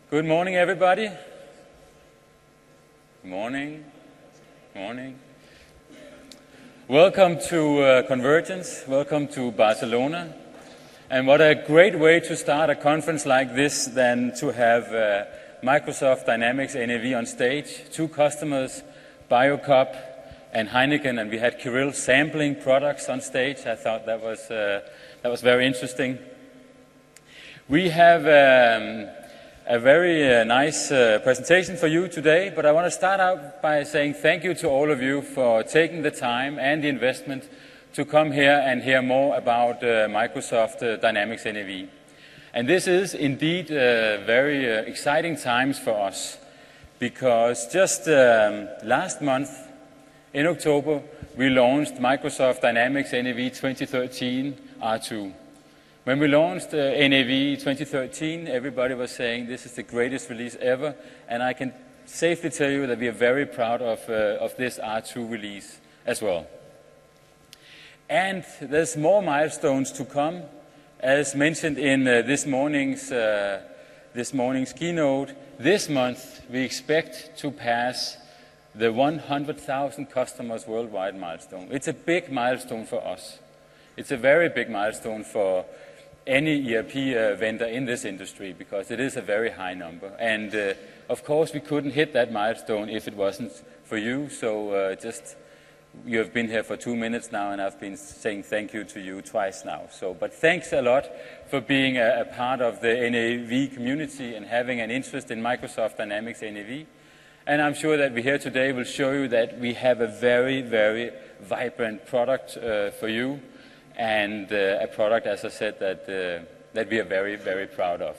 Good morning, everybody. Good morning. Good morning. Welcome to Convergence. Welcome to Barcelona. And what a great way to start a conference like this than to have Microsoft Dynamics NAV on stage, two customers, Biocop and Heineken, and we had Kirill sampling products on stage. I thought that was very interesting. We have a very nice presentation for you today, but I want to start out by saying thank you to all of you for taking the time and the investment to come here and hear more about Microsoft Dynamics NAV. And this is indeed very exciting times for us, because just last month, in October, we launched Microsoft Dynamics NAV 2013 R2. When we launched NAV 2013, everybody was saying this is the greatest release ever, and I can safely tell you that we are very proud of this R2 release as well. And there's more milestones to come. As mentioned in this morning's keynote, this month we expect to pass the 100,000 customers worldwide milestone. It's a big milestone for us. It's a very big milestone for any ERP vendor in this industry, because it is a very high number. And of course we couldn't hit that milestone if it wasn't for you. So you have been here for 2 minutes now, and I've been saying thank you to you twice now. But thanks a lot for being a part of the NAV community and having an interest in Microsoft Dynamics NAV. And I'm sure that we here today will show you that we have a very, very vibrant product for you. And a product, as I said, that we are very, very proud of.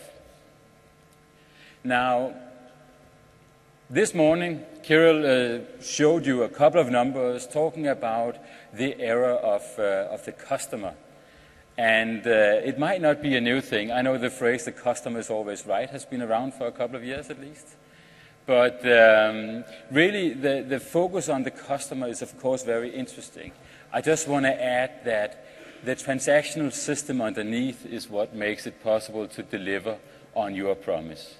Now, this morning, Kirill showed you a couple of numbers talking about the era of the customer. And it might not be a new thing. I know the phrase, the customer is always right, has been around for a couple of years at least. But really, the focus on the customer is, of course, very interesting. I just want to add that the transactional system underneath is what makes it possible to deliver on your promise.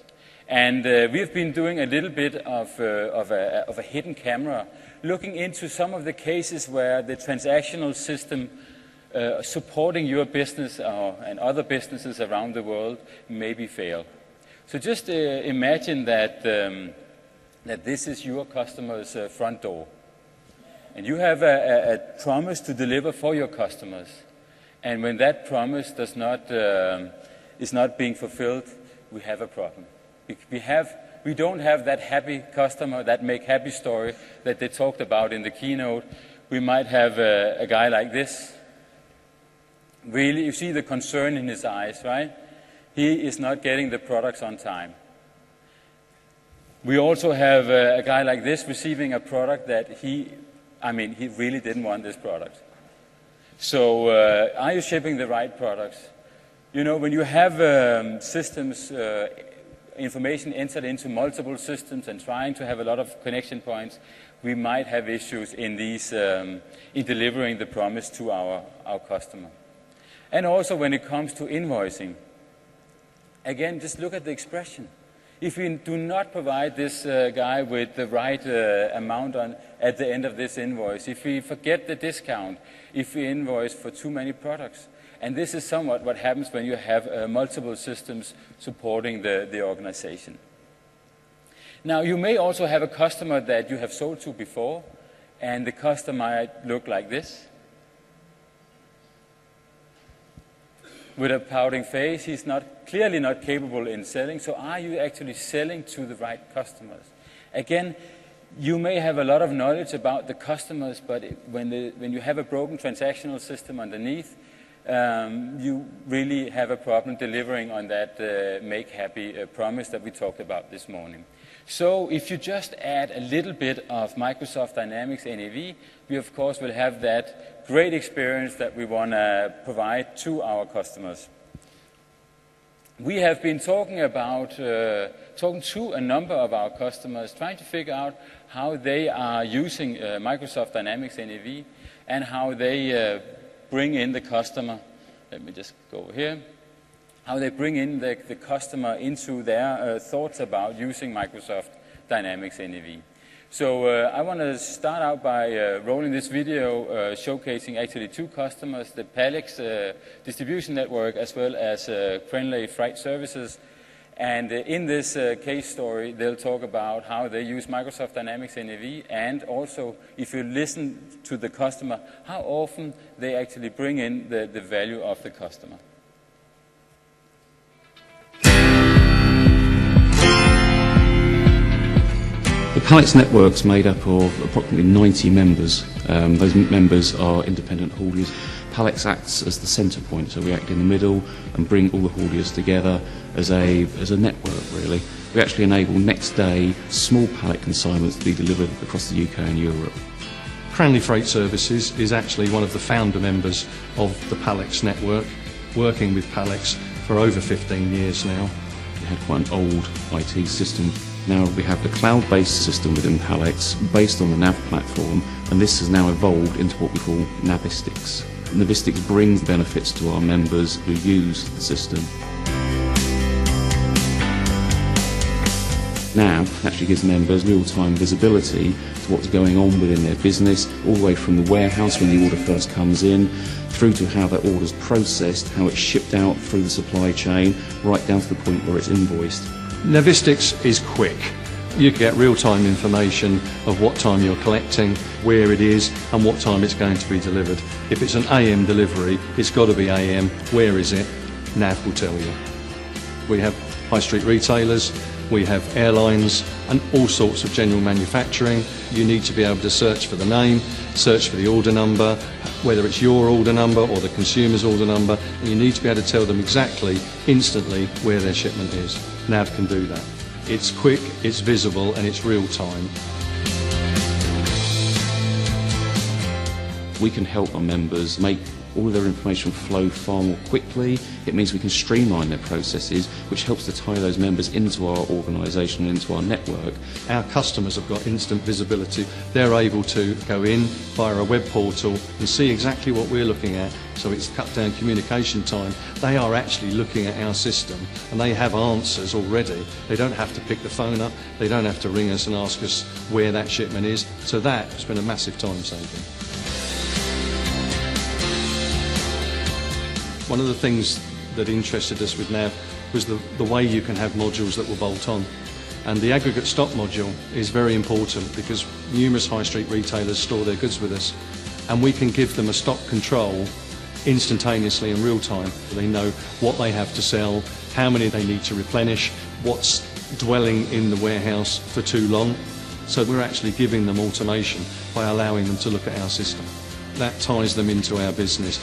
And we've been doing a little bit of a hidden camera, looking into some of the cases where the transactional system supporting your business and other businesses around the world maybe fail. So just imagine that this is your customer's front door. And you have a promise to deliver for your customers. And when that promise is not being fulfilled, we have a problem. We don't have that happy customer, that make happy story that they talked about in the keynote. We might have a guy like this. Really, you see the concern in his eyes, right? He is not getting the products on time. We also have a guy like this receiving a product that he really didn't want this product. So are you shipping the right products? You know, when you have systems, information entered into multiple systems and trying to have a lot of connection points, we might have issues in these, in delivering the promise to our customer. And also when it comes to invoicing, again, just look at the expression. If we do not provide this guy with the right amount at the end of this invoice, if we forget the discount, if we invoice for too many products. And this is somewhat what happens when you have multiple systems supporting the organization. Now, you may also have a customer that you have sold to before, and the customer might look like this. With a pouting face, he's clearly not capable in selling. So are you actually selling to the right customers? Again, you may have a lot of knowledge about the customers, but when you have a broken transactional system underneath, you really have a problem delivering on that make happy promise that we talked about this morning. So if you just add a little bit of Microsoft Dynamics NAV, we of course will have that great experience that we want to provide to our customers. We have been talking to a number of our customers, trying to figure out how they are using Microsoft Dynamics NAV and how they bring in the customer. Let me just go over here. how they bring in the customer into their thoughts about using Microsoft Dynamics NAV. So I want to start out by rolling this video showcasing actually two customers, the Palex distribution network as well as Friendly Freight Services. And in this case story, they'll talk about how they use Microsoft Dynamics NAV, and also, if you listen to the customer, how often they actually bring in the value of the customer. The Palex network's made up of approximately 90 members. Those members are independent hauliers. Palex acts as the centre point, so we act in the middle and bring all the hauliers together as a network, really. We actually enable next day small pallet consignments to be delivered across the UK and Europe. Friendly Freight Services is actually one of the founder members of the Palex network, working with Palex for over 15 years now. We had quite an old IT system. Now we have the cloud-based system within Palex based on the NAV platform, and this has now evolved into what we call Navistics. Navistics brings benefits to our members who use the system. NAV actually gives members real-time visibility to what's going on within their business, all the way from the warehouse when the order first comes in, through to how that order's processed, how it's shipped out through the supply chain, right down to the point where it's invoiced. Navistics is quick. You get real-time information of what time you're collecting, where it is and what time it's going to be delivered. If it's an AM delivery, it's got to be AM. Where is it? NAV will tell you. We have high street retailers, we have airlines and all sorts of general manufacturing. You need to be able to search for the name, search for the order number, whether it's your order number or the consumer's order number, and you need to be able to tell them exactly, instantly, where their shipment is. NAV can do that. It's quick, it's visible, and it's real time. We can help our members make all of their information flow far more quickly. It means we can streamline their processes, which helps to tie those members into our organisation and into our network. Our customers have got instant visibility. They're able to go in via a web portal and see exactly what we're looking at, so it's cut down communication time. They are actually looking at our system and they have answers already. They don't have to pick the phone up, they don't have to ring us and ask us where that shipment is, so that has been a massive time saving. One of the things that interested us with NAV was the way you can have modules that will bolt on. And the aggregate stock module is very important because numerous high street retailers store their goods with us, and we can give them a stock control instantaneously in real time. They know what they have to sell, how many they need to replenish, what's dwelling in the warehouse for too long. So we're actually giving them automation by allowing them to look at our system. That ties them into our business.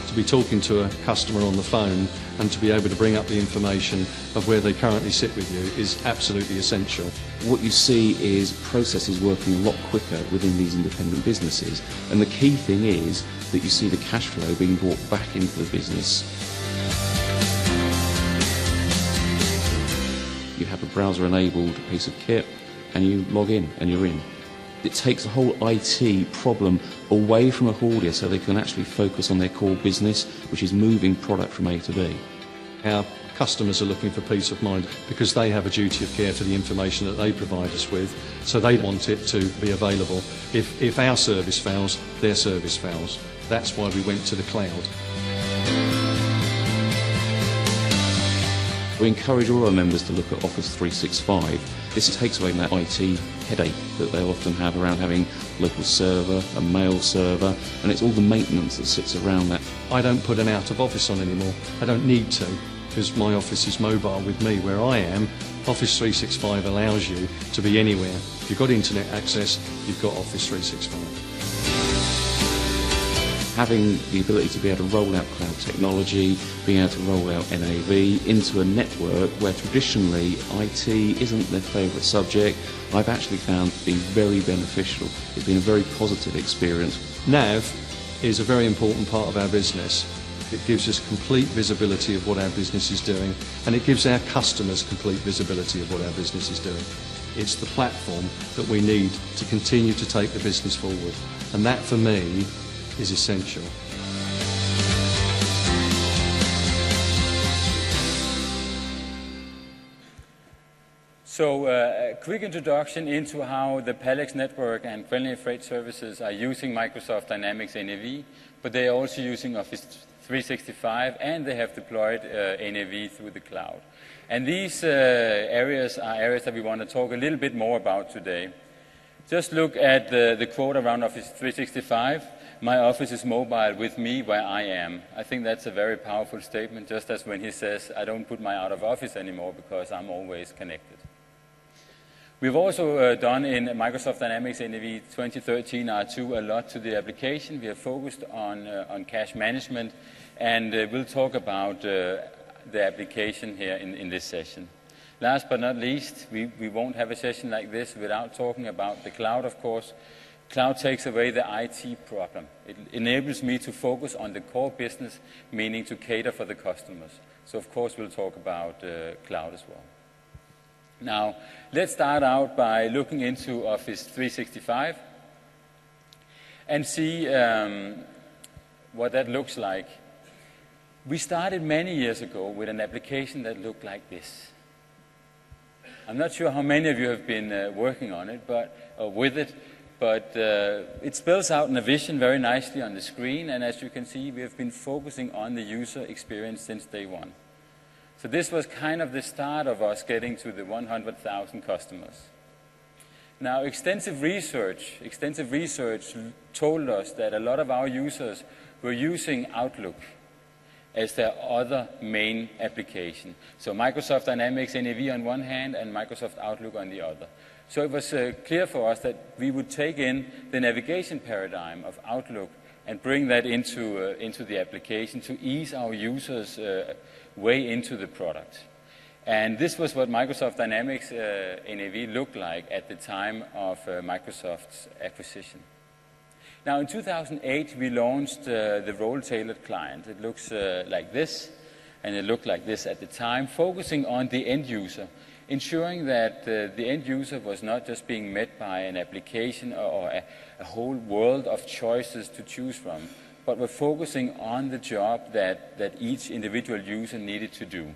To be talking to a customer on the phone and to be able to bring up the information of where they currently sit with you is absolutely essential. What you see is processes working a lot quicker within these independent businesses, and the key thing is that you see the cash flow being brought back into the business. You have a browser-enabled piece of kit and you log in and you're in. It takes the whole IT problem away from a haulier so they can actually focus on their core business, which is moving product from A to B. Our customers are looking for peace of mind because they have a duty of care for the information that they provide us with, so they want it to be available. If our service fails, their service fails. That's why we went to the cloud. We encourage all our members to look at Office 365. This takes away that IT headache that they often have around having a local server, a mail server, and it's all the maintenance that sits around that. I don't put an out of office on anymore. I don't need to, because my office is mobile with me where I am. Office 365 allows you to be anywhere. If you've got internet access, you've got Office 365. Having the ability to be able to roll out cloud technology, being able to roll out NAV into a network where traditionally IT isn't their favourite subject, I've actually found to be very beneficial. It's been a very positive experience. NAV is a very important part of our business. It gives us complete visibility of what our business is doing, and it gives our customers complete visibility of what our business is doing. It's the platform that we need to continue to take the business forward, and that for me is essential. So a quick introduction into how the Palex network and Friendly Freight Services are using Microsoft Dynamics NAV, but they are also using Office 365 and they have deployed NAV through the cloud. And these areas are areas that we want to talk a little bit more about today. Just look at the quote around Office 365. My office is mobile with me where I am. I think that's a very powerful statement, just as when he says, I don't put my out of office anymore because I'm always connected. We've also done in Microsoft Dynamics NAV 2013 R2 a lot to the application. We have focused on cash management, and we'll talk about the application here in this session. Last but not least, we won't have a session like this without talking about the cloud, of course. Cloud takes away the IT problem. It enables me to focus on the core business, meaning to cater for the customers. So, of course, we'll talk about cloud as well. Now, let's start out by looking into Office 365 and see what that looks like. We started many years ago with an application that looked like this. I'm not sure how many of you have been working on it, with it, but it spells out Navision very nicely on the screen, and as you can see, we have been focusing on the user experience since day one. So this was kind of the start of us getting to the 100,000 customers. Now, extensive research told us that a lot of our users were using Outlook as their other main application. So Microsoft Dynamics NAV on one hand and Microsoft Outlook on the other. So it was clear for us that we would take in the navigation paradigm of Outlook and bring that into the application to ease our users' way into the product. And this was what Microsoft Dynamics NAV looked like at the time of Microsoft's acquisition. Now, in 2008, we launched the role-tailored client. It looks like this, and it looked like this at the time, focusing on the end user, ensuring that the end user was not just being met by an application or a whole world of choices to choose from, but were focusing on the job that each individual user needed to do.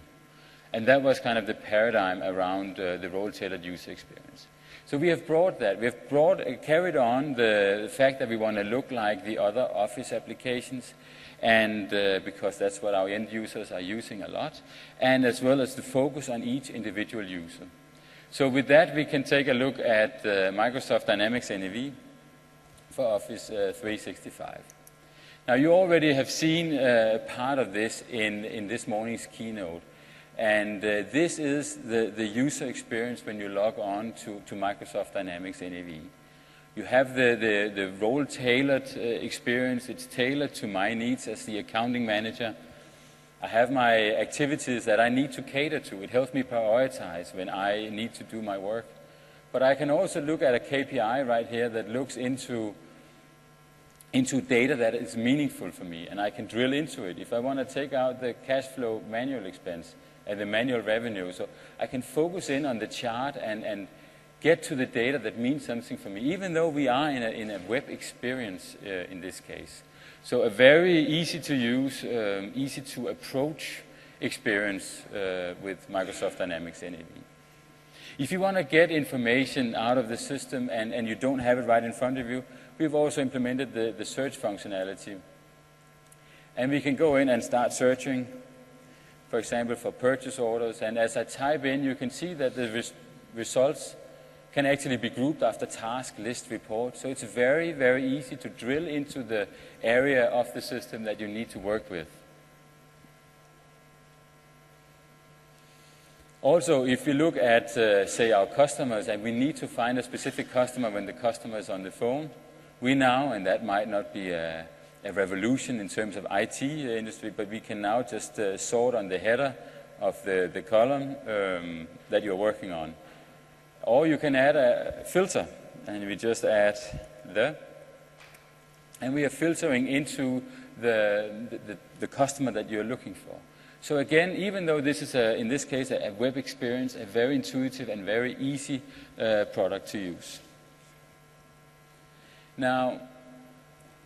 And that was kind of the paradigm around the role-tailored user experience. So we have brought that. We have carried on the fact that we want to look like the other Office applications, and because that's what our end users are using a lot, and as well as the focus on each individual user. So with that, we can take a look at Microsoft Dynamics NAV for Office 365. Now, you already have seen part of this in this morning's keynote. And this is the user experience when you log on to Microsoft Dynamics NAV. You have the role-tailored experience. It's tailored to my needs as the accounting manager. I have my activities that I need to cater to. It helps me prioritize when I need to do my work. But I can also look at a KPI right here that looks into data that is meaningful for me, and I can drill into it. If I want to take out the cash flow manual expense, and the manual revenue. So I can focus in on the chart and get to the data that means something for me, even though we are in a web experience in this case. So a very easy to use, easy to approach experience with Microsoft Dynamics NAV. If you want to get information out of the system and you don't have it right in front of you, we've also implemented the search functionality. And we can go in and start searching, for example, for purchase orders, and as I type in, you can see that the results can actually be grouped after task, list, report. So it's very, very easy to drill into the area of the system that you need to work with. Also, if you look at, say, our customers, and we need to find a specific customer when the customer is on the phone, we now, and that might not be a revolution in terms of IT industry, but we can now just sort on the header of the column that you're working on. Or you can add a filter, and we just add and we are filtering into the customer that you're looking for. So again, even though this is, in this case, a web experience, a very intuitive and very easy product to use. Now,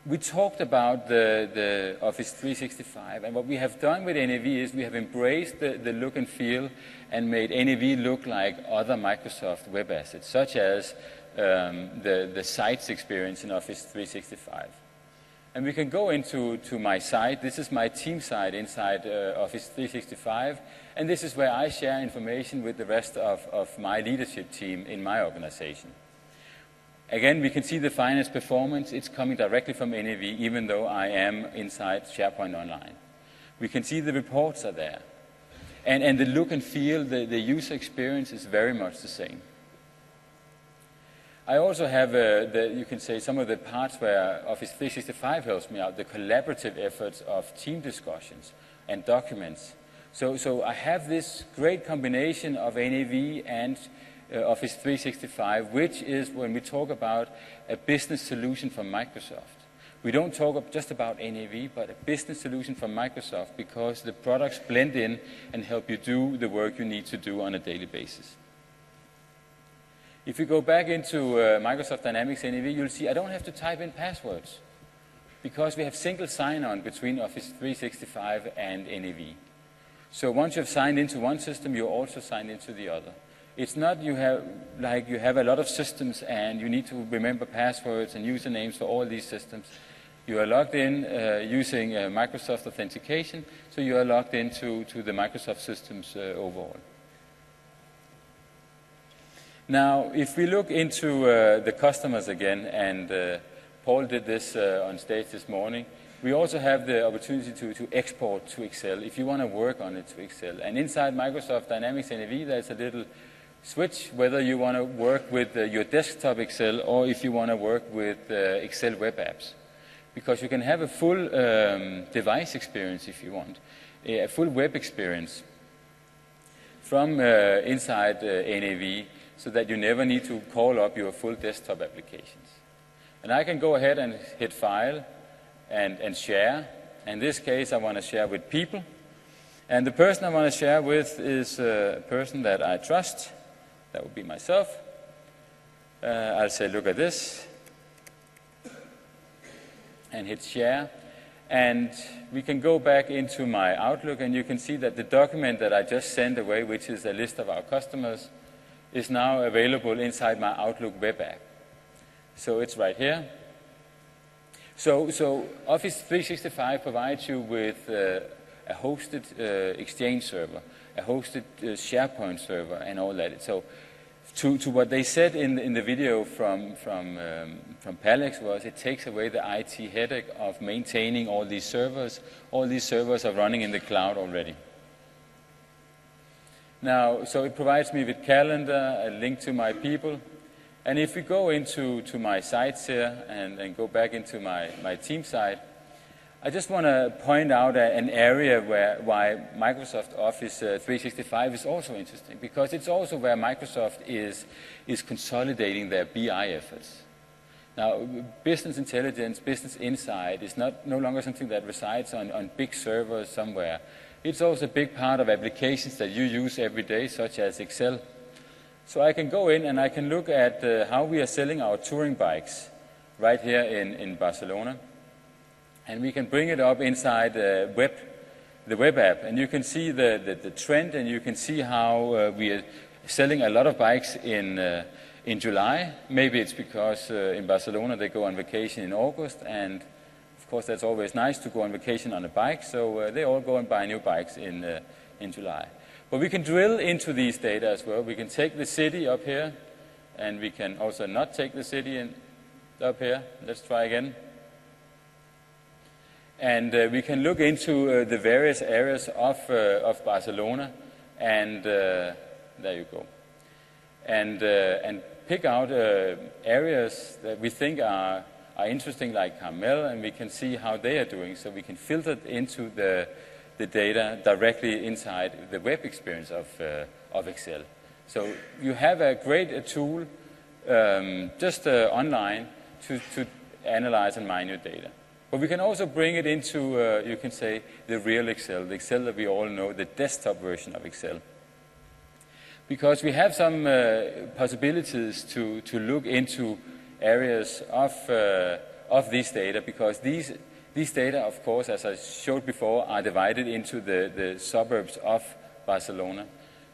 we talked about the Office 365, and what we have done with NAV is we have embraced the look and feel and made NAV look like other Microsoft web assets, such as the sites experience in Office 365. And we can go into my site. This is my team site inside Office 365, and this is where I share information with the rest of my leadership team in my organization. Again, we can see the finance performance. It's coming directly from NAV, even though I am inside SharePoint Online. We can see the reports are there. And the look and feel, the user experience is very much the same. I also have, you can say, some of the parts where Office 365 helps me out, the collaborative efforts of team discussions and documents. So I have this great combination of NAV and Office 365, which is when we talk about a business solution from Microsoft. We don't talk just about NAV, but a business solution from Microsoft, because the products blend in and help you do the work you need to do on a daily basis. If you go back into Microsoft Dynamics NAV, you'll see I don't have to type in passwords, because we have single sign-on between Office 365 and NAV. So once you've signed into one system, you're also signed into the other. It's not you have a lot of systems and you need to remember passwords and usernames for all these systems. You are logged in using Microsoft Authentication, so you are logged into the Microsoft systems overall. Now, if we look into the customers again, and Paul did this on stage this morning, we also have the opportunity to export to Excel if you want to work on it to Excel. And inside Microsoft Dynamics NAV, there's a little switch whether you want to work with your desktop Excel or if you want to work with Excel web apps. Because you can have a full device experience if you want, a full web experience from inside NAV, so that you never need to call up your full desktop applications. And I can go ahead and hit File and Share. In this case, I want to share with people. And the person I want to share with is a person that I trust. That would be myself. I'll say, look at this, and hit Share. And we can go back into my Outlook, and you can see that the document that I just sent away, which is a list of our customers, is now available inside my Outlook web app. So it's right here. So Office 365 provides you with a hosted Exchange server, a hosted SharePoint server, and all that. So to what they said in the video from Palex was, it takes away the IT headache of maintaining all these servers. All these servers are running in the cloud already. Now, so it provides me with calendar, a link to my people. And if we go into my sites here and go back into my team site, I just want to point out an area why Microsoft Office 365 is also interesting, because it's also where Microsoft is consolidating their BI efforts. Now, business intelligence, business insight is no longer something that resides on big servers somewhere. It's also a big part of applications that you use every day, such as Excel. So I can go in and I can look at how we are selling our touring bikes right here in Barcelona. And we can bring it up inside the web app. And you can see the trend, and you can see how we are selling a lot of bikes in July. Maybe it's because in Barcelona they go on vacation in August, and of course that's always nice to go on vacation on a bike, so they all go and buy new bikes in July. But we can drill into these data as well. We can take the city up here, and we can also not take the city up here. Let's try again. And we can look into the various areas of Barcelona, and there you go. And pick out areas that we think are interesting, like Carmel, and we can see how they are doing. So we can filter into the data directly inside the web experience of Excel. So you have a great tool just online to analyze and mine your data. But we can also bring it into, you can say, the real Excel, the Excel that we all know, the desktop version of Excel. Because we have some possibilities to look into areas of of these data, because these data, of course, as I showed before, are divided into the suburbs of Barcelona.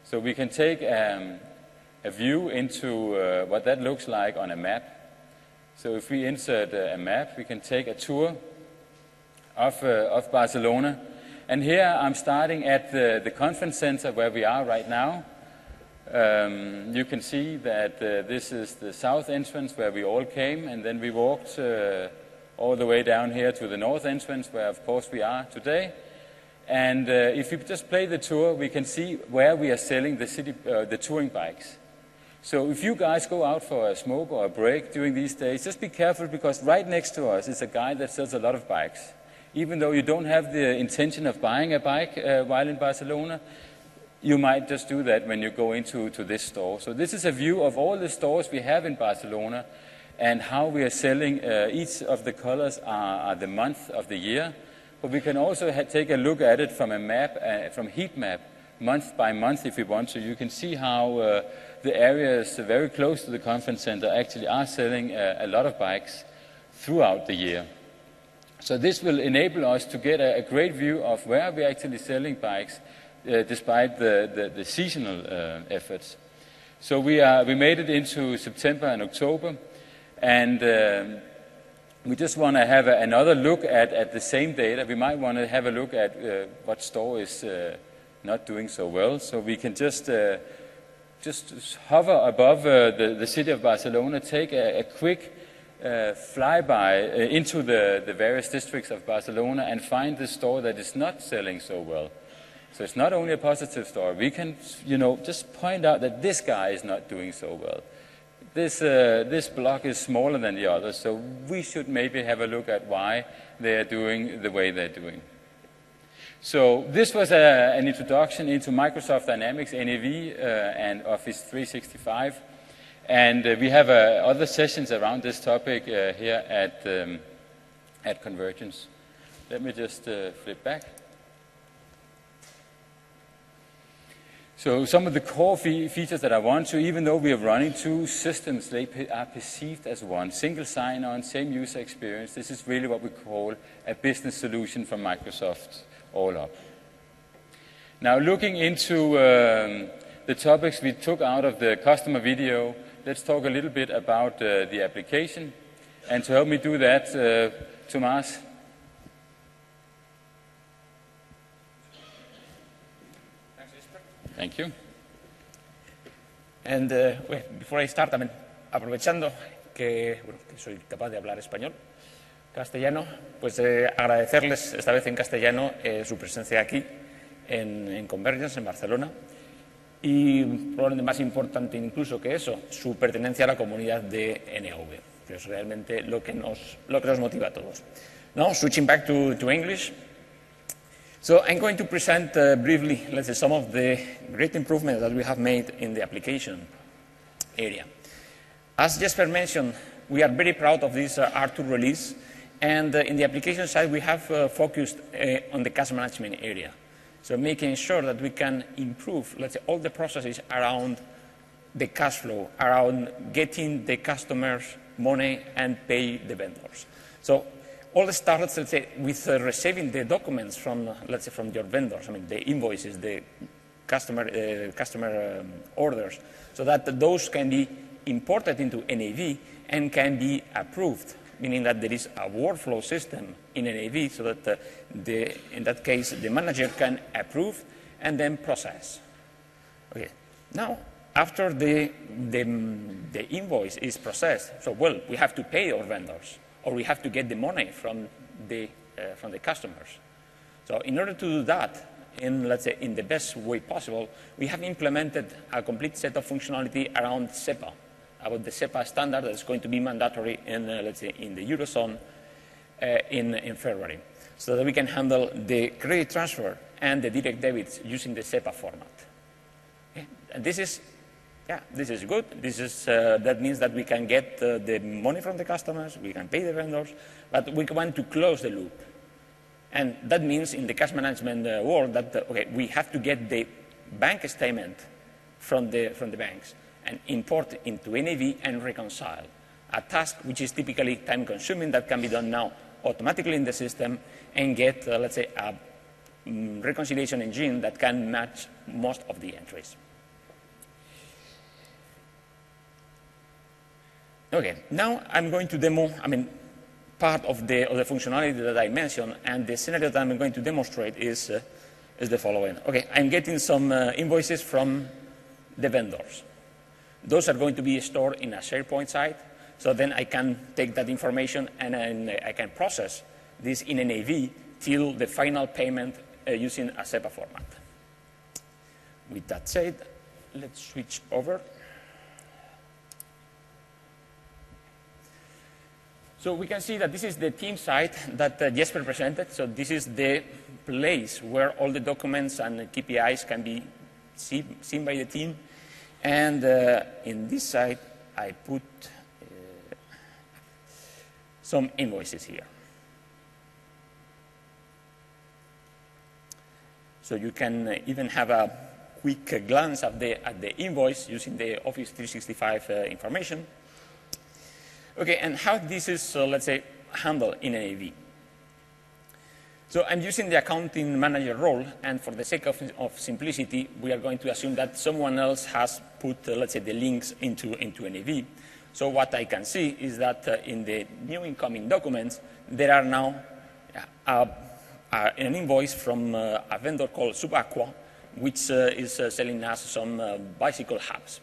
So we can take a view into what that looks like on a map. So if we insert a map, we can take a tour of Barcelona. And here I'm starting at the conference center where we are right now. You can see that this is the south entrance where we all came, and then we walked all the way down here to the north entrance where, of course, we are today. And if you just play the tour, we can see where we are selling the touring bikes. So if you guys go out for a smoke or a break during these days, just be careful, because right next to us is a guy that sells a lot of bikes. Even though you don't have the intention of buying a bike while in Barcelona, you might just do that when you go into this store. So this is a view of all the stores we have in Barcelona and how we are selling. Each of the colors are the month of the year. But we can also take a look at it from a map, from heat map, month by month if we want to. You can see how the areas very close to the conference center actually are selling a lot of bikes throughout the year. So this will enable us to get a great view of where we're actually selling bikes despite the seasonal efforts. So we made it into September and October, and we just want to have another look at the same data. We might want to have a look at what store is not doing so well. So we can just hover above the city of Barcelona, take a quick flyby into the various districts of Barcelona and find the store that is not selling so well. So it's not only a positive story. We can, just point out that this guy is not doing so well. This block is smaller than the others, so we should maybe have a look at why they are doing the way they're doing. So this was an introduction into Microsoft Dynamics, NAV, and Office 365. And we have other sessions around this topic here at Convergence. Let me just flip back. So some of the core features that I want to, even though we are running two systems, they are perceived as one. Single sign-on, same user experience. This is really what we call a business solution from Microsoft all up. Now looking into the topics we took out of the customer video, let's talk a little bit about the application. And to help me do that, Tomas. Thank you. And well, before I start, aprovechando que soy capaz de hablar español, castellano, pues agradecerles esta vez en castellano su presencia aquí en Convergence, en Barcelona. Y probablemente más importante incluso que eso, su pertenencia a la comunidad de NAV, que es realmente lo que nos motiva a todos. Now, switching back to English. So I'm going to present briefly, let's say, some of the great improvements that we have made in the application area. As Jesper mentioned, we are very proud of this R2 release, and in the application side, we have focused on the cash management area. So making sure that we can improve, let's say, all the processes around the cash flow, around getting the customers money and pay the vendors. So all starts, let's say, with receiving the documents from, let's say, from your vendors. I mean, the invoices, the customer orders, so that those can be imported into NAV and can be approved, meaning that there is a workflow system in NAV so that in that case, the manager can approve and then process. Okay. Now, after the invoice is processed, so, well, we have to pay our vendors, or we have to get the money from the customers. So in order to do that, let's say, in the best way possible, we have implemented a complete set of functionality around SEPA, about the SEPA standard that is going to be mandatory in, let's say, in the Eurozone in February, so that we can handle the credit transfer and the direct debits using the SEPA format. Okay? And this is good. This is, that means that we can get the money from the customers, we can pay the vendors, but we want to close the loop. And that means in the cash management world that, okay, we have to get the bank statement from the banks and import into NAV and reconcile. a task which is typically time-consuming that can be done now automatically in the system and get, let's say, a reconciliation engine that can match most of the entries. Okay, now I'm going to demo, part of the functionality that I mentioned, and the scenario that I'm going to demonstrate is the following. Okay, I'm getting some invoices from the vendors. Those are going to be stored in a SharePoint site, so then I can take that information and I can process this in NAV till the final payment using a SEPA format. With that said, let's switch over. So we can see that this is the team site that Jesper presented. So this is the place where all the documents and KPIs can be seen by the team. And in this site, I put some invoices here. So you can even have a quick glance at the invoice using the Office 365 information. Okay, and how this is, let's say, handled in NAV. So I'm using the accounting manager role, and for the sake of simplicity, we are going to assume that someone else has put, let's say, the links into NAV. So what I can see is that in the new incoming documents, there are now an invoice from a vendor called Subaqua, which is selling us some bicycle hubs.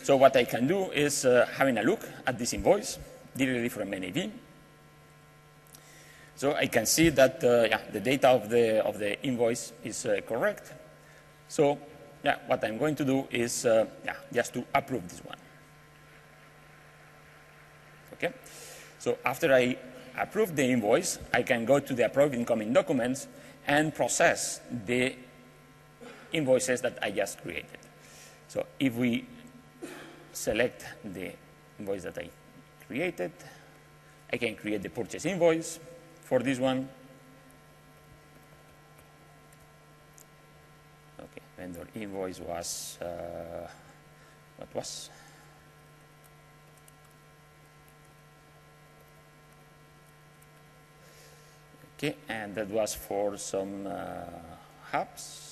So what I can do is having a look at this invoice directly from NAV. So I can see that the data of the invoice is correct. So what I'm going to do is just to approve this one. Okay. So after I approve the invoice, I can go to the approved incoming documents and process the invoices that I just created. So if we select the invoice that I created, I can create the purchase invoice for this one. Okay, vendor invoice was, what was? Okay, and that was for some hubs.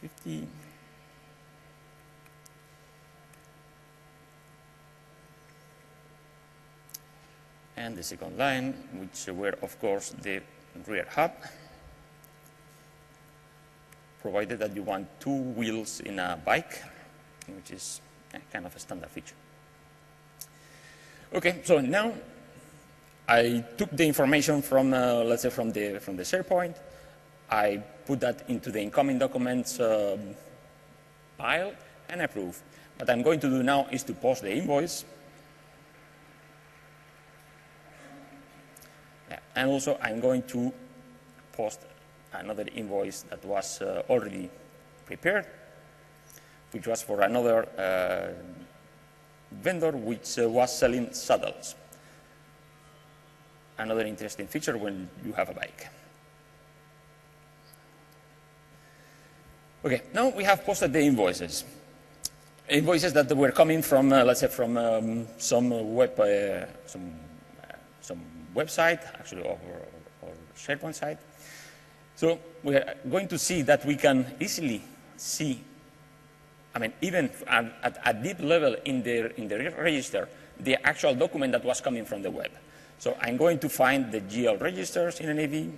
50. And the second line, which were, of course, the rear hub, provided that you want 2 wheels in a bike, which is kind of a standard feature. Okay, so now I took the information from, let's say, from the SharePoint. I put that into the incoming documents pile and approve. What I'm going to do now is to post the invoice. And also, I'm going to post another invoice that was already prepared, which was for another vendor which was selling saddles. Another interesting feature when you have a bike. Okay, now we have posted the invoices. Invoices that were coming from, let's say, from some website, actually, or SharePoint site. So we are going to see that we can easily see, even at a deep level in the register, the actual document that was coming from the web. So I'm going to find the GL registers in NAV.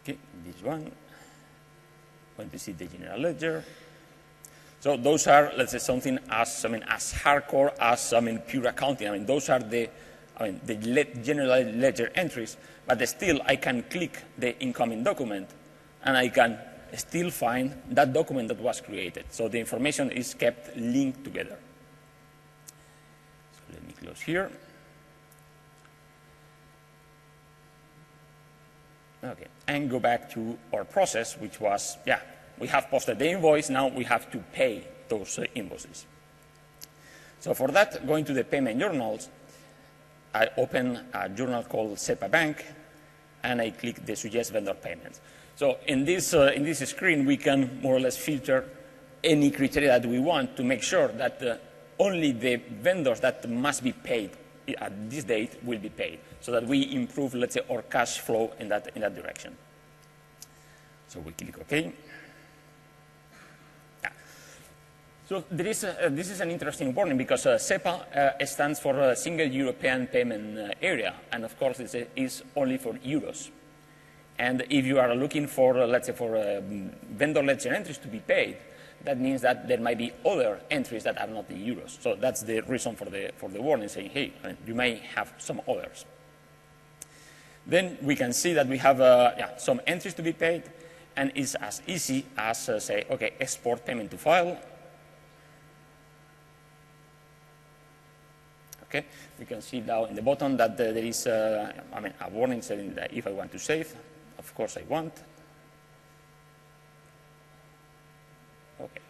Okay, this one. I'm going to see the general ledger. So those are, let's say, something as as hardcore as pure accounting. Those are the general ledger entries. But still, I can click the incoming document, and I can still find that document that was created. So the information is kept linked together. So let me close here. Okay, and go back to our process, which was, we have posted the invoice. Now we have to pay those invoices. So for that, going to the payment journals, I open a journal called SEPA Bank, and I click the Suggest Vendor Payments. So in this screen, we can more or less filter any criteria that we want to make sure that only the vendors that must be paid at this date will be paid, so that we improve, let's say, our cash flow in that direction. So we click OK. Yeah. So this is an interesting warning because SEPA stands for a Single European Payment Area, and of course it is only for euros. And if you are looking for, let's say, for vendor ledger entries to be paid, that means that there might be other entries that are not in euros. So that's the reason for the warning, saying, hey, you may have some others. Then we can see that we have some entries to be paid, and it's as easy as say, okay, export payment to file. Okay, we can see now in the bottom that there is a warning saying that if I want to save, of course I want. Okay.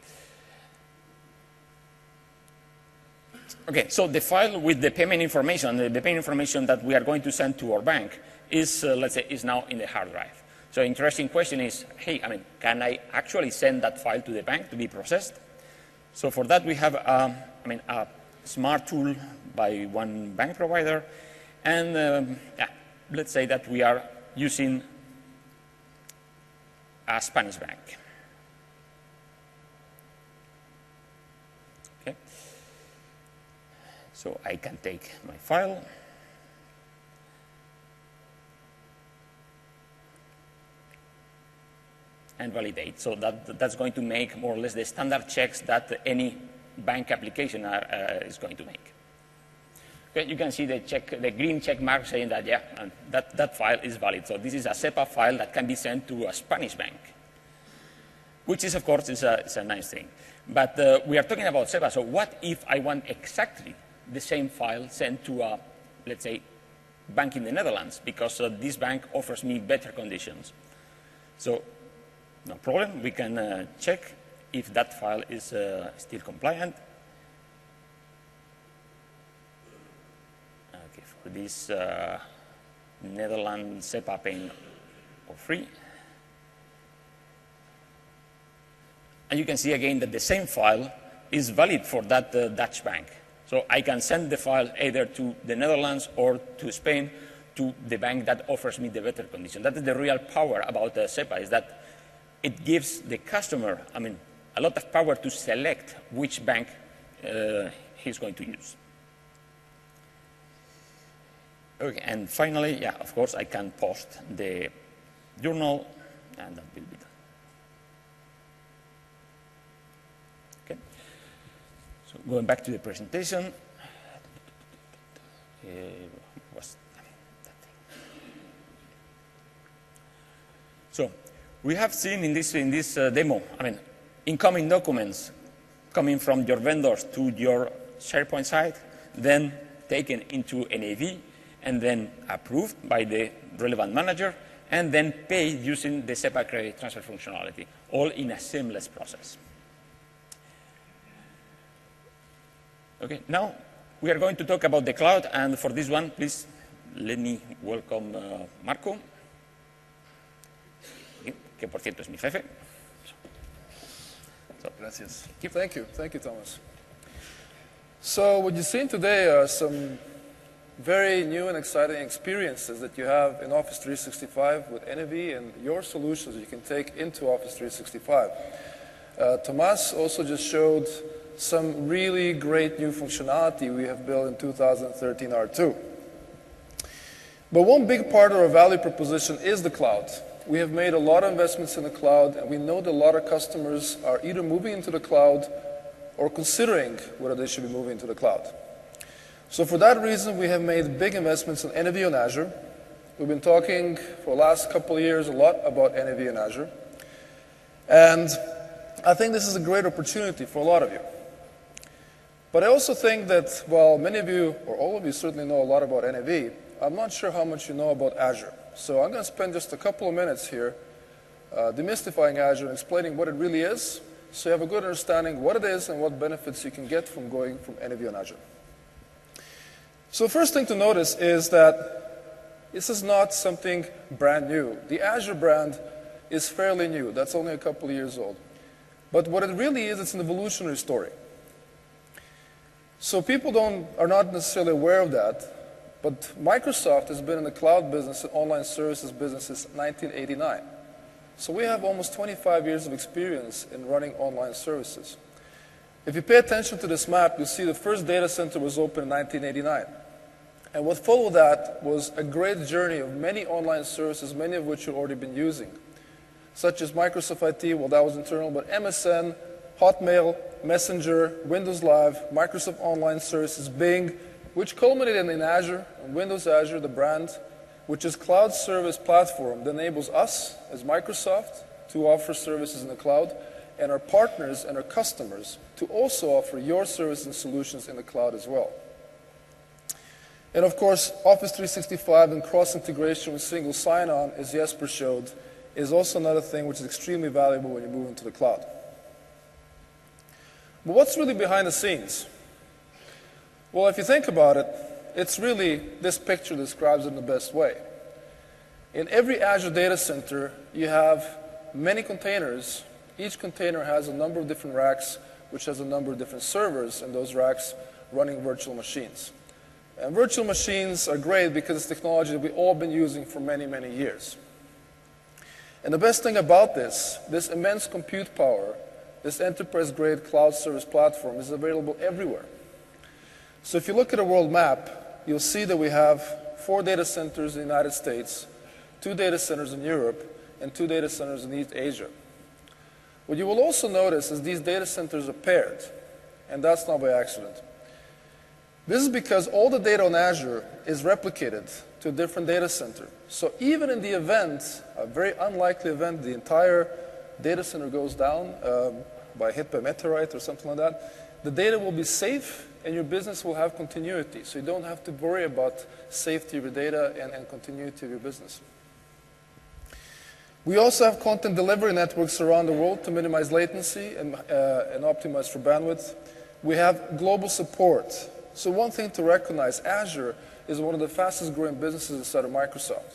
Okay, so the file with the payment information that we are going to send to our bank is, let's say, is now in the hard drive. So interesting question is, hey, can I actually send that file to the bank to be processed? So for that we have, a smart tool by one bank provider, and let's say that we are using a Spanish bank. Okay. So I can take my file. And validate. So that's going to make more or less the standard checks that any bank application is going to make. Okay, you can see the green check mark saying that, yeah, that file is valid. So this is a SEPA file that can be sent to a Spanish bank, which is, of course, is a nice thing. But we are talking about SEPA, so what if I want exactly the same file sent to a, let's say, bank in the Netherlands, because this bank offers me better conditions? So no problem, we can check if that file is still compliant. Okay, for this Netherlands SEPA paying for free. And you can see again that the same file is valid for that Dutch bank. So I can send the file either to the Netherlands or to Spain, to the bank that offers me the better condition. That is the real power about SEPA, is that it gives the customer, a lot of power to select which bank he's going to use. Okay, and finally, yeah, of course, I can post the journal, and that will be done. Okay. So going back to the presentation. So we have seen in this demo, incoming documents coming from your vendors to your SharePoint site, then taken into NAV, and then approved by the relevant manager, and then paid using the SEPA credit transfer functionality, all in a seamless process. Okay, now we are going to talk about the cloud, and for this one, please let me welcome Marco, que por cierto es mi jefe. So, gracias. Thank you, Thomas. So what you've seen today are some very new and exciting experiences that you have in Office 365 with NAV and your solutions you can take into Office 365. Tomas also just showed some really great new functionality we have built in 2013 R2. But one big part of our value proposition is the cloud. We have made a lot of investments in the cloud, and we know that a lot of customers are either moving into the cloud or considering whether they should be moving to the cloud. So for that reason, we have made big investments in NAV on Azure. We've been talking for the last couple of years a lot about NAV on Azure. And I think this is a great opportunity for a lot of you. But I also think that while many of you, or all of you certainly know a lot about NAV, I'm not sure how much you know about Azure. So I'm going to spend just a couple of minutes here demystifying Azure and explaining what it really is, so you have a good understanding what it is and what benefits you can get from going from NAV on Azure. So the first thing to notice is that this is not something brand new. The Azure brand is fairly new. That's only a couple of years old. But what it really is, it's an evolutionary story. So people are not necessarily aware of that, but Microsoft has been in the cloud business and online services business since 1989. So we have almost 25 years of experience in running online services. If you pay attention to this map, you'll see the first data center was opened in 1989. And what followed that was a great journey of many online services, many of which you've already been using, such as Microsoft IT, well, that was internal, but MSN, Hotmail, Messenger, Windows Live, Microsoft Online Services, Bing, which culminated in Azure, and Windows Azure, the brand, which is cloud service platform that enables us as Microsoft to offer services in the cloud, and our partners and our customers to also offer your services and solutions in the cloud as well. And of course, Office 365 and cross-integration with single sign-on, as Jesper showed, is also another thing which is extremely valuable when you move into the cloud. But what's really behind the scenes? Well, if you think about it, it's really this picture describes it in the best way. In every Azure data center, you have many containers. Each container has a number of different racks, which has a number of different servers, and those racks running virtual machines. And virtual machines are great because it's technology that we've all been using for many, many years. And the best thing about this immense compute power, this enterprise-grade cloud service platform is available everywhere. So if you look at a world map, you'll see that we have 4 data centers in the United States, 2 data centers in Europe, and 2 data centers in East Asia. What you will also notice is these data centers are paired, and that's not by accident. This is because all the data on Azure is replicated to a different data center. So even in the event, a very unlikely event, the entire data center goes down hit by a meteorite or something like that, the data will be safe and your business will have continuity. So you don't have to worry about safety of your data and continuity of your business. We also have content delivery networks around the world to minimize latency and optimize for bandwidth. We have global support. So one thing to recognize, Azure is one of the fastest growing businesses inside of Microsoft.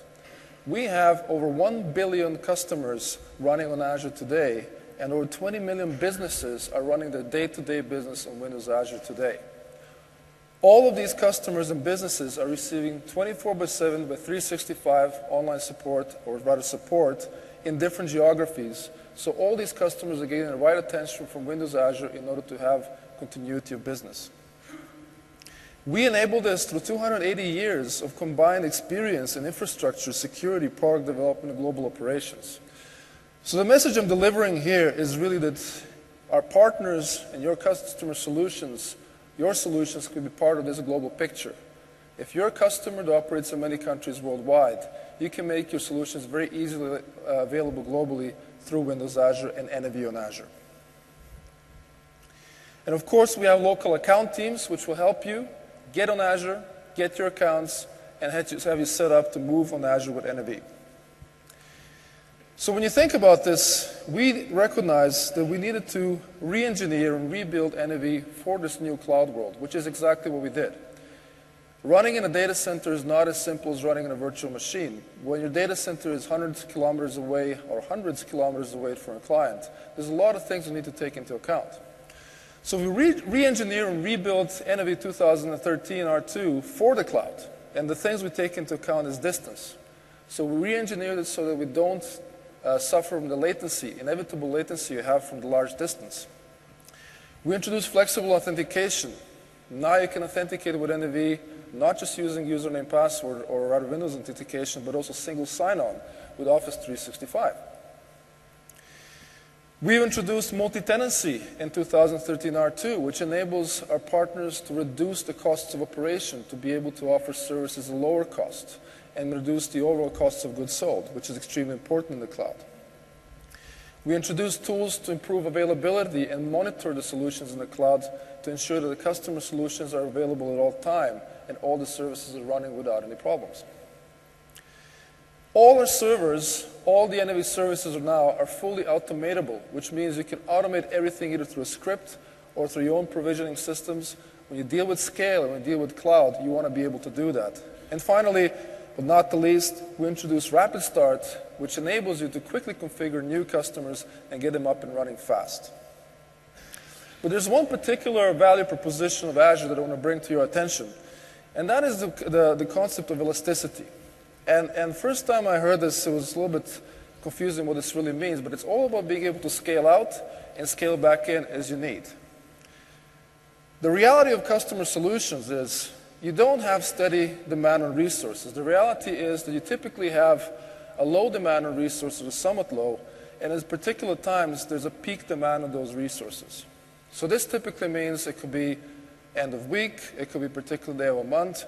We have over 1 billion customers running on Azure today, and over 20 million businesses are running their day-to-day business on Windows Azure today. All of these customers and businesses are receiving 24/7 by 365 online support, or rather support, in different geographies. So all these customers are getting the right attention from Windows Azure in order to have continuity of business. We enable this through 280 years of combined experience in infrastructure, security, product development, and global operations. So the message I'm delivering here is really that our partners and your customer solutions, your solutions could be part of this global picture. If you're a customer that operates in many countries worldwide, you can make your solutions very easily available globally through Windows Azure and NAV on Azure. And of course, we have local account teams which will help you get on Azure, get your accounts, and have you set up to move on Azure with NAV. So when you think about this, we recognize that we needed to re-engineer and rebuild NAV for this new cloud world, which is exactly what we did. Running in a data center is not as simple as running in a virtual machine. When your data center is hundreds of kilometers away or hundreds of kilometers away from a client, there's a lot of things you need to take into account. So we re-engineer and rebuild NAV 2013 R2 for the cloud. And the things we take into account is distance. So we re-engineered it so that we don't suffer from the latency, inevitable latency you have from the large distance. We introduced flexible authentication. Now you can authenticate with NAV, not just using username, password, or rather Windows authentication, but also single sign-on with Office 365. We've introduced multi-tenancy in 2013 R2, which enables our partners to reduce the costs of operation, to be able to offer services at lower cost, and reduce the overall costs of goods sold, which is extremely important in the cloud. We introduced tools to improve availability and monitor the solutions in the cloud to ensure that the customer solutions are available at all time and all the services are running without any problems. All our servers, all the NAV services now are fully automatable, which means you can automate everything either through a script or through your own provisioning systems when you deal with scale, and when you deal with cloud, you want to be able to do that. And finally, but not the least, we introduce Rapid Start, which enables you to quickly configure new customers and get them up and running fast. But there's one particular value proposition of Azure that I want to bring to your attention, and that is the concept of elasticity. And first time I heard this, it was a little bit confusing what this really means, but it's all about being able to scale out and scale back in as you need. The reality of customer solutions is you don't have steady demand on resources. The reality is that you typically have a low demand on resources or somewhat low, and at particular times there's a peak demand on those resources. So this typically means it could be end of week, it could be a particular day of a month,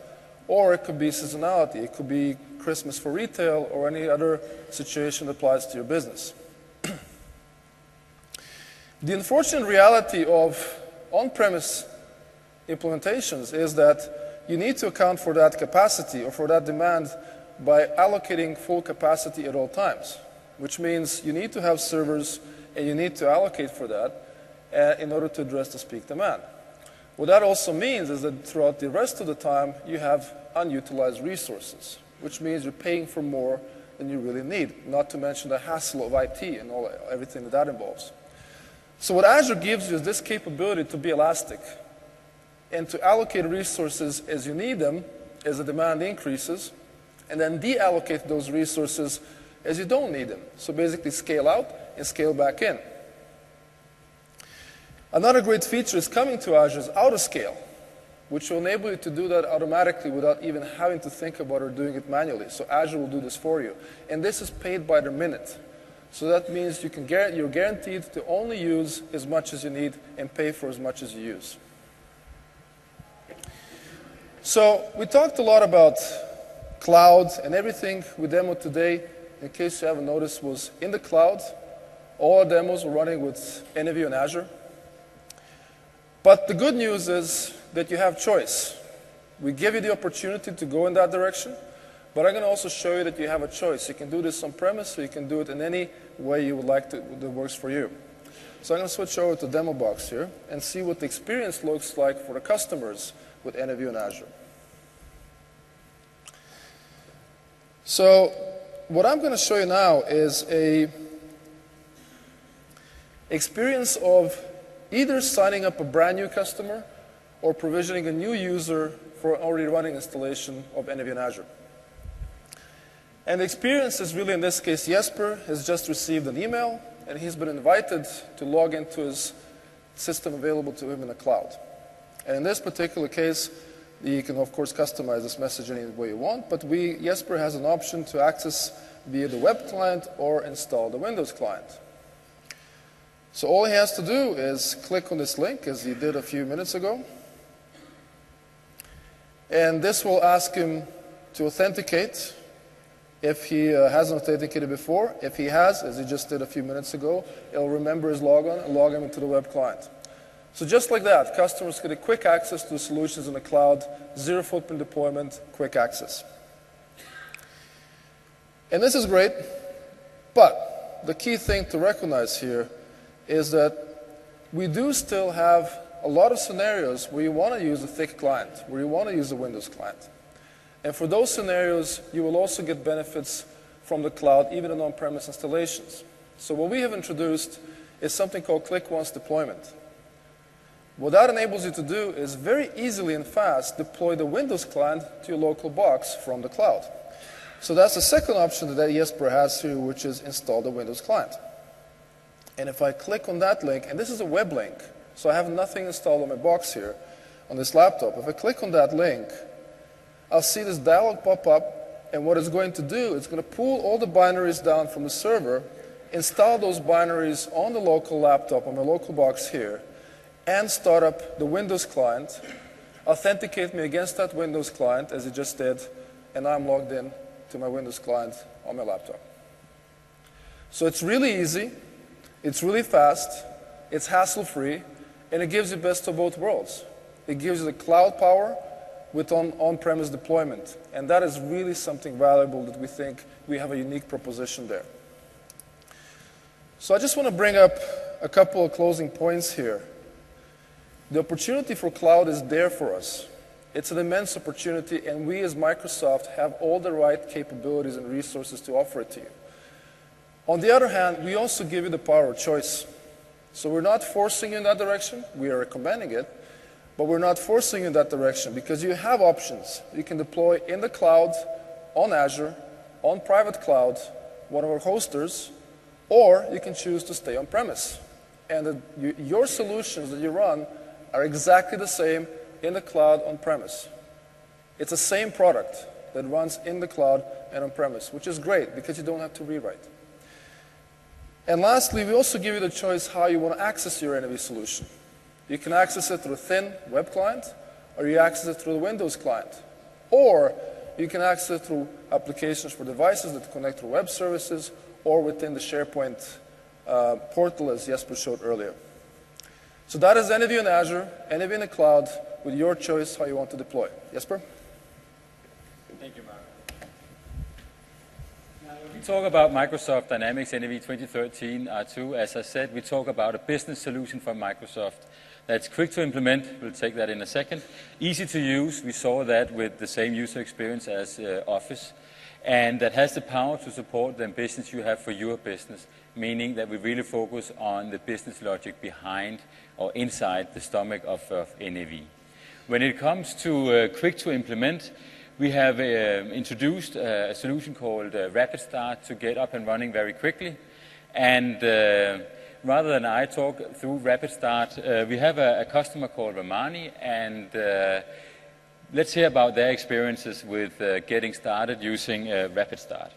or it could be seasonality. It could be Christmas for retail or any other situation that applies to your business. The unfortunate reality of on-premise implementations is that you need to account for that capacity or for that demand by allocating full capacity at all times, which means you need to have servers and you need to allocate for that in order to address the peak demand. What that also means is that throughout the rest of the time, you have unutilized resources, which means you're paying for more than you really need, not to mention the hassle of IT and everything that involves. So what Azure gives you is this capability to be elastic and to allocate resources as you need them, as the demand increases, and then deallocate those resources as you don't need them. So basically scale out and scale back in. Another great feature is coming to Azure is autoscale, which will enable you to do that automatically without even having to think about or doing it manually. So Azure will do this for you. And this is paid by the minute. So that means you're guaranteed to only use as much as you need and pay for as much as you use. So we talked a lot about cloud, and everything we demoed today, in case you haven't noticed, was in the cloud. All our demos were running with NAV and Azure. But the good news is that you have choice. We give you the opportunity to go in that direction, but I'm going to also show you that you have a choice. You can do this on-premise, or you can do it in any way you would like to, that works for you. So I'm going to switch over to demo box here and see what the experience looks like for the customers with NAV and Azure. So what I'm going to show you now is an experience of either signing up a brand new customer or provisioning a new user for an already running installation of NAV and Azure. And the experience is really, in this case, Jesper has just received an email, and he's been invited to log into his system available to him in the cloud. And in this particular case, you can, of course, customize this message any way you want, but Jesper has an option to access via the web client or install the Windows client. So all he has to do is click on this link, as he did a few minutes ago. And this will ask him to authenticate if he hasn't authenticated before. If he has, as he just did a few minutes ago, it'll remember his logon and log him into the web client. So just like that, customers get a quick access to the solutions in the cloud, zero footprint deployment, quick access. And this is great, but the key thing to recognize here is that we do still have a lot of scenarios where you want to use a thick client, where you want to use a Windows client. And for those scenarios, you will also get benefits from the cloud, even in on-premise installations. So what we have introduced is something called Click Once Deployment. What that enables you to do is very easily and fast deploy the Windows client to your local box from the cloud. So that's the second option that Jesper has here, which is install the Windows client. And if I click on that link, and this is a web link, so I have nothing installed on my box here on this laptop. If I click on that link, I'll see this dialog pop up, and what it's going to do, it's going to pull all the binaries down from the server, install those binaries on the local laptop, on my local box here, and start up the Windows client, authenticate me against that Windows client, as it just did, and I'm logged in to my Windows client on my laptop. So it's really easy. It's really fast, it's hassle-free, and it gives you best of both worlds. It gives you the cloud power with on-premise deployment, and that is really something valuable that we think we have a unique proposition there. So I just want to bring up a couple of closing points here. The opportunity for cloud is there for us. It's an immense opportunity, and we as Microsoft have all the right capabilities and resources to offer it to you. On the other hand, we also give you the power of choice. So we're not forcing you in that direction. We are recommending it, but we're not forcing you in that direction because you have options. You can deploy in the cloud, on Azure, on private cloud, one of our hosters, or you can choose to stay on-premise. And your solutions that you run are exactly the same in the cloud on-premise. It's the same product that runs in the cloud and on-premise, which is great because you don't have to rewrite. And lastly, we also give you the choice how you want to access your NAV solution. You can access it through a thin web client, or you access it through the Windows client. Or you can access it through applications for devices that connect through web services, or within the SharePoint portal, as Jesper showed earlier. So that is NAV in Azure, NAV in the cloud, with your choice how you want to deploy. Jesper? Thank you, Mark. Now, when we talk about Microsoft Dynamics NAV 2013 R2, as I said, we talk about a business solution from Microsoft that's quick to implement. We'll take that in a second. Easy to use. We saw that with the same user experience as Office. And that has the power to support the ambitions you have for your business, meaning that we really focus on the business logic behind or inside the stomach of NAV. When it comes to quick to implement, we have introduced a solution called Rapid Start to get up and running very quickly. And rather than I talk through Rapid Start, we have a customer called Romani, and let's hear about their experiences with getting started using Rapid Start.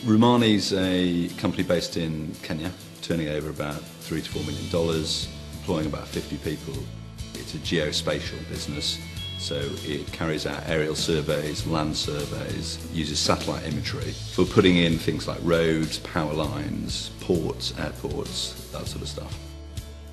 Romani's a company based in Kenya, turning over about $3 to $4 million, employing about 50 people. It's a geospatial business, so it carries out aerial surveys, land surveys, uses satellite imagery for putting in things like roads, power lines, ports, airports, that sort of stuff.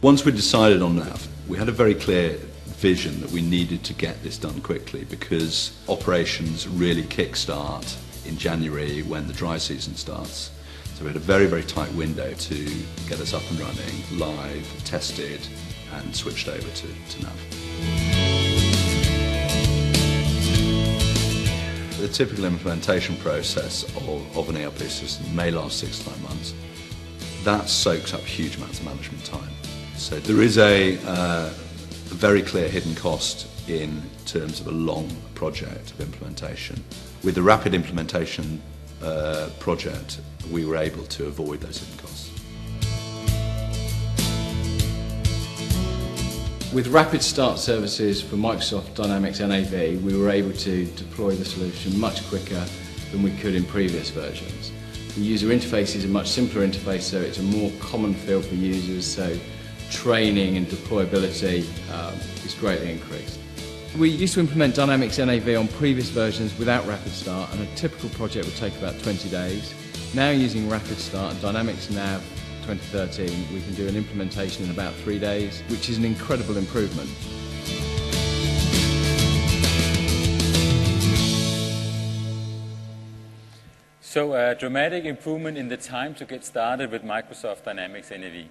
Once we decided on that, we had a very clear vision that we needed to get this done quickly because operations really kickstart in January when the dry season starts. So we had a very, very tight window to get us up and running, live, tested, and switched over to NAV. The typical implementation process of an ERP system may last 6 to 9 months. That soaks up huge amounts of management time. So there is a very clear hidden cost in terms of a long project of implementation. With the rapid implementation project, we were able to avoid those hidden costs. With Rapid Start services for Microsoft Dynamics NAV, we were able to deploy the solution much quicker than we could in previous versions. The user interface is a much simpler interface, so it's a more common feel for users, so training and deployability is greatly increased. We used to implement Dynamics NAV on previous versions without Rapid Start, and a typical project would take about 20 days. Now using Rapid Start and Dynamics NAV 2013, we can do an implementation in about 3 days, which is an incredible improvement. So a dramatic improvement in the time to get started with Microsoft Dynamics NAV.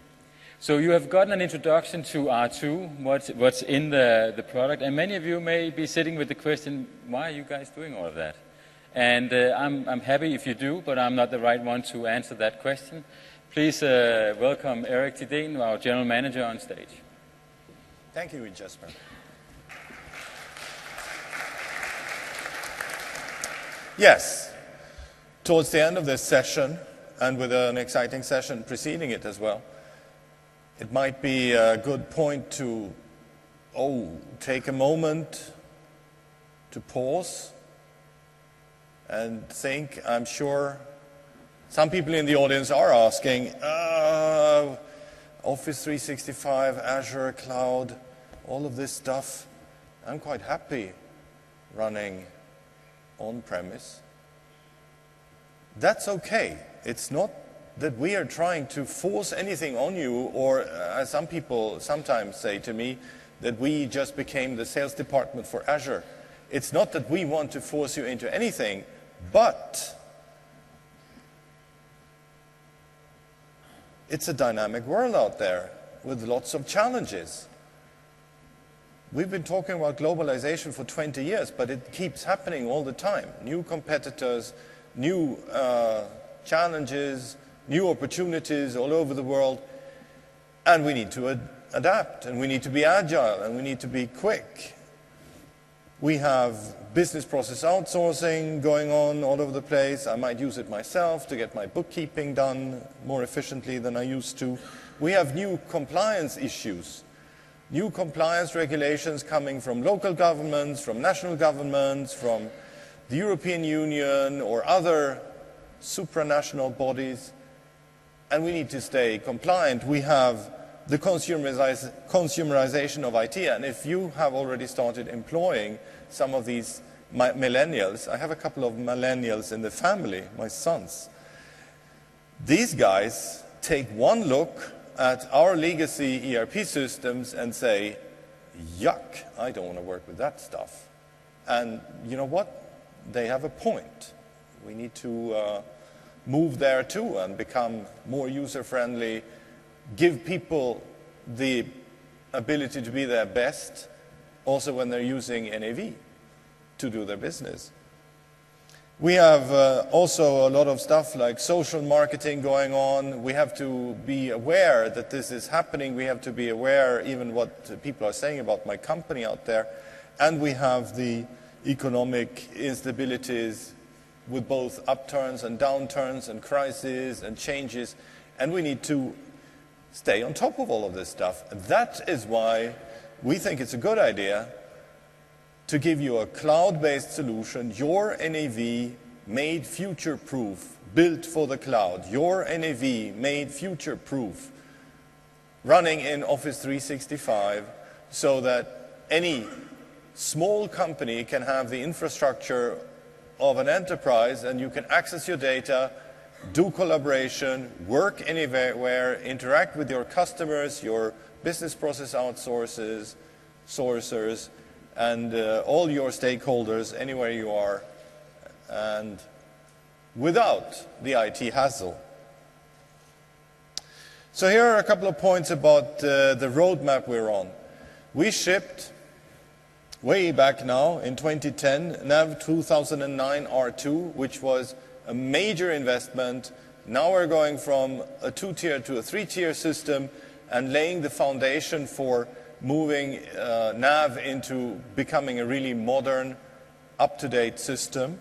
So you have gotten an introduction to R2, what's in the product, and many of you may be sitting with the question, why are you guys doing all of that? And I'm happy if you do, but I'm not the right one to answer that question. Please welcome Erik Tidén, our General Manager, on stage. Thank you, Jesper. Yes, towards the end of this session, and with an exciting session preceding it as well, it might be a good point to take a moment to pause and think. I'm sure some people in the audience are asking, Office 365, Azure, Cloud, all of this stuff, I'm quite happy running on-premise. That's okay. It's not that we are trying to force anything on you, or as some people sometimes say to me, that we just became the sales department for Azure. It's not that we want to force you into anything, but it's a dynamic world out there with lots of challenges. We've been talking about globalization for 20 years, but it keeps happening all the time. New competitors, new challenges, new opportunities all over the world, and we need to adapt, and we need to be agile, and we need to be quick. We have business process outsourcing going on all over the place. I might use it myself to get my bookkeeping done more efficiently than I used to. We have new compliance issues, new compliance regulations coming from local governments, from national governments, from the European Union or other supranational bodies, and we need to stay compliant. We have the consumerization of IT, and if you have already started employing some of these millennials, I have a couple of millennials in the family, my sons. These guys take one look at our legacy ERP systems and say, yuck, I don't want to work with that stuff. And you know what? They have a point. We need to move there too and become more user-friendly, give people the ability to be their best, also when they're using NAV to do their business. We have also a lot of stuff like social marketing going on. We have to be aware that this is happening. We have to be aware even what people are saying about my company out there. And we have the economic instabilities with both upturns and downturns and crises and changes. And we need to stay on top of all of this stuff. That is why we think it's a good idea to give you a cloud-based solution, your NAV made future-proof, built for the cloud, your NAV made future-proof, running in Office 365 so that any small company can have the infrastructure of an enterprise and you can access your data, do collaboration, work anywhere, interact with your customers, your business process outsourcers, sourcers, and all your stakeholders anywhere you are, and without the IT hassle. So here are a couple of points about the roadmap we're on. We shipped way back now in 2010 NAV 2009 R2, which was a major investment. Now we're going from a 2-tier to a 3-tier system and laying the foundation for moving NAV into becoming a really modern, up-to-date system.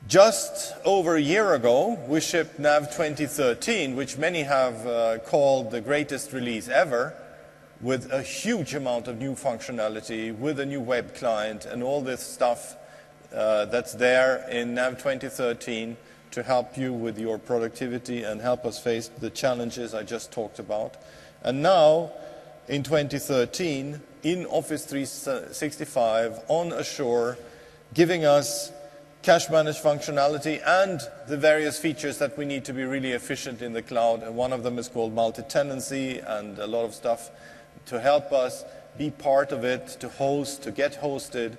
Just over a year ago, we shipped NAV 2013, which many have called the greatest release ever, with a huge amount of new functionality, with a new web client, and all this stuff that's there in NAV 2013 to help you with your productivity and help us face the challenges I just talked about. And now, in 2013, in Office 365, on Azure, giving us cache managed functionality and the various features that we need to be really efficient in the cloud. And one of them is called multi-tenancy, and a lot of stuff to help us be part of it, to host, to get hosted,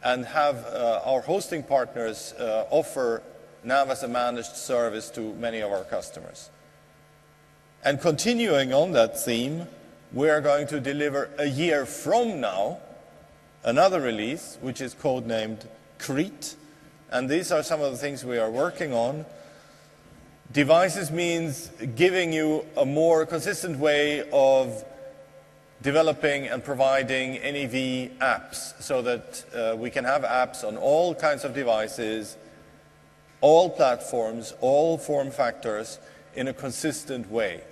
and have our hosting partners offer NAV as a managed service to many of our customers. And continuing on that theme, we are going to deliver a year from now another release, which is codenamed Crete. And these are some of the things we are working on. Devices means giving you a more consistent way of developing and providing NAV apps so that we can have apps on all kinds of devices, all platforms, all form factors in a consistent way.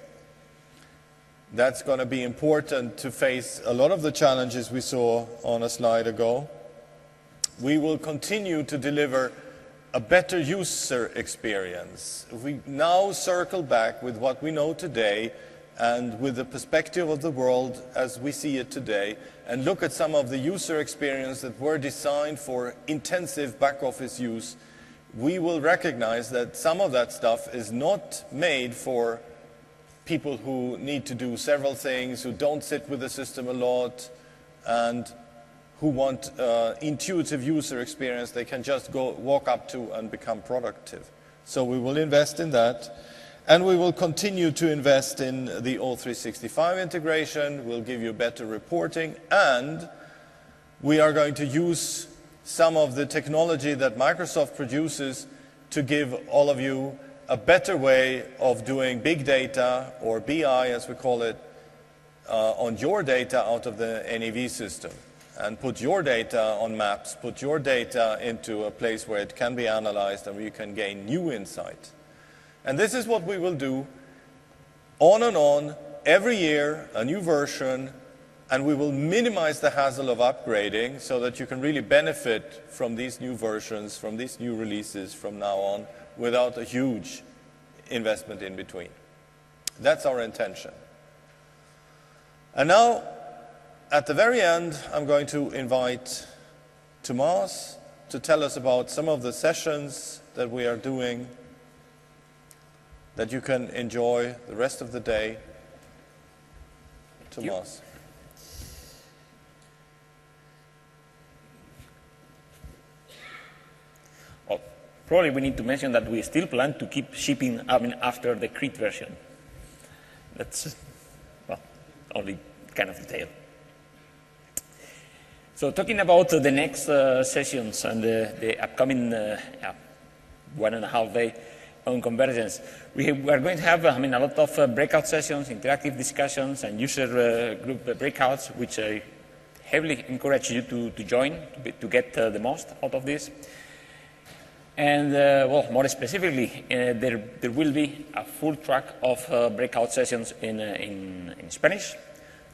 That's going to be important to face a lot of the challenges we saw on a slide ago. We will continue to deliver a better user experience. If we now circle back with what we know today and with the perspective of the world as we see it today, and look at some of the user experience that were designed for intensive back office use, we will recognize that some of that stuff is not made for people who need to do several things, who don't sit with the system a lot, and who want intuitive user experience they can just go walk up to and become productive. So we will invest in that. And we will continue to invest in the O365 integration. We'll give you better reporting, and we are going to use some of the technology that Microsoft produces to give all of you a better way of doing big data, or BI as we call it, on your data out of the NAV system, and put your data on maps, put your data into a place where it can be analyzed and where you can gain new insight. And this is what we will do on and on, every year, a new version, and we will minimize the hassle of upgrading so that you can really benefit from these new versions, from these new releases from now on, without a huge investment in between. That's our intention. And now, at the very end, I'm going to invite Tomas to tell us about some of the sessions that we are doing that you can enjoy the rest of the day. Tomas. Well, probably we need to mention that we still plan to keep shipping after the Crete version. That's, well, only kind of detail. So talking about the next sessions and the upcoming 1.5 day on Convergence, we are going to have a lot of breakout sessions, interactive discussions, and user group breakouts, which I heavily encourage you to join to get the most out of this. And well, more specifically, there will be a full track of breakout sessions in Spanish.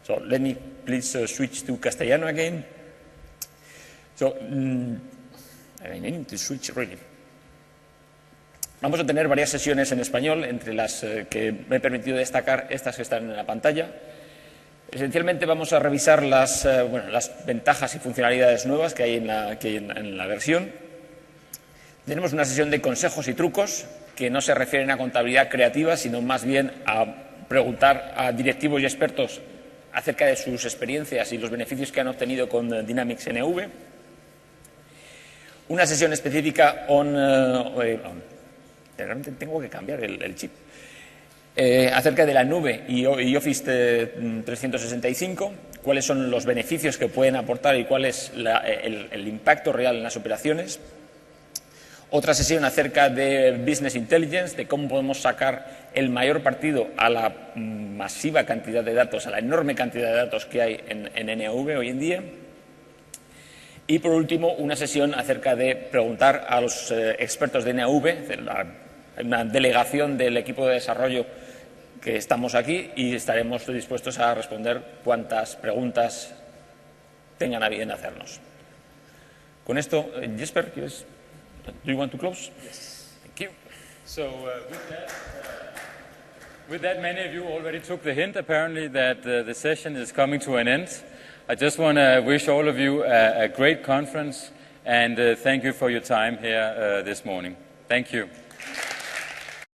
So let me please switch to Castellano again. So, I need to switch really. Vamos a tener varias sesiones en español, entre las que me he permitido destacar estas que están en la pantalla. Esencialmente vamos a revisar las ventajas y funcionalidades nuevas que hay en la versión. Tenemos una sesión de consejos y trucos que no se refieren a contabilidad creativa, sino más bien a preguntar a directivos y expertos acerca de sus experiencias y los beneficios que han obtenido con Dynamics NAV. Una sesión específica realmente tengo que cambiar el chip. Acerca de la nube y Office 365, cuáles son los beneficios que pueden aportar y cuál es el impacto real en las operaciones. Otra sesión acerca de Business Intelligence, de cómo podemos sacar el mayor partido a la masiva cantidad de datos, a la enorme cantidad de datos que hay en NAV hoy en día. Y por último, una sesión acerca de preguntar a los expertos de NAV, una delegación del equipo de desarrollo que estamos aquí, y estaremos dispuestos a responder cuantas preguntas tengan a bien hacernos. Con esto, Jesper, ¿quieres? Do you want to close? Yes. Thank you. So with that, many of you already took the hint, apparently, that the session is coming to an end. I just want to wish all of you a great conference, and thank you for your time here this morning. Thank you.